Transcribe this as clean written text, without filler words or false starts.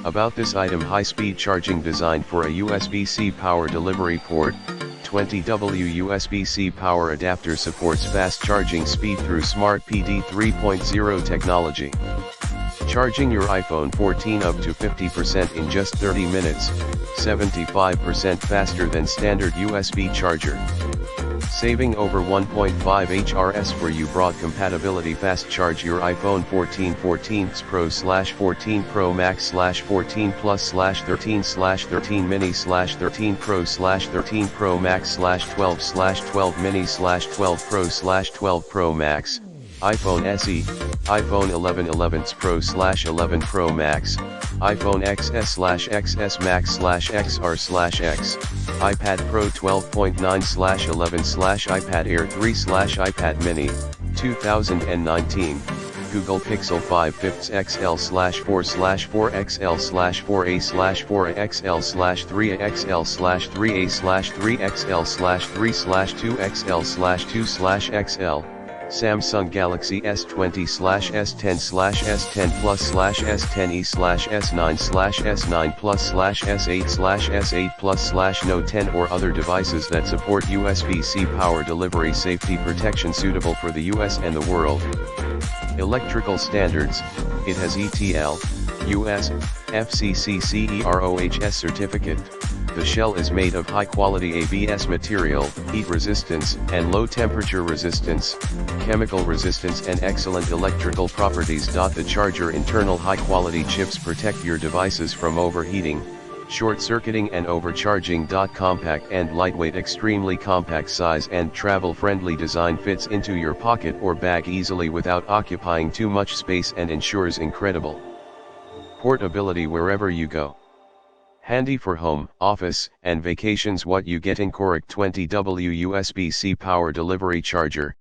About this item: high-speed charging designed for a USB-C power delivery port. 20W USB-C power adapter supports fast charging speed through Smart PD 3.0 technology. Charging your iPhone 14 up to 50% in just 30 minutes, 75% faster than standard USB charger. Saving over 1.5 HRS for you. Broad compatibility. Fast charge your iPhone 14, 14 Pro / 14 Pro Max / 14 Plus / 13 / 13 Mini / 13 Pro / 13 Pro Max / 12 / 12 Mini / 12 Pro / 12 Pro Max, iPhone SE, iPhone 11, 11 Pro / 11 Pro Max, iPhone XS / XS Max / XR / X, iPad Pro 12.9 / 11 / iPad Air 3 / iPad Mini, 2019, Google Pixel 5 5 XL / 4 / 4 XL / 4A / 4 XL / 3 XL / 3A / 3 XL / 3 / 2 XL / 2 XL, Samsung Galaxy S20 / S10 / S10 Plus / S10e / S9 / S9 Plus / S8 / S8 Plus / Note 10 or other devices that support USB-C power delivery. Safety protection suitable for the US and the world. Electrical standards: it has ETL, US, FCC CEROHS certificate. The shell is made of high-quality ABS material, heat resistance and low-temperature resistance, chemical resistance and excellent electrical properties. The charger internal high-quality chips protect your devices from overheating, short-circuiting and overcharging. Compact and lightweight. Extremely compact size and travel-friendly design fits into your pocket or bag easily without occupying too much space and ensures incredible portability wherever you go. Handy for home, office, and vacations. What you get in Correct 20W USB-C power delivery charger.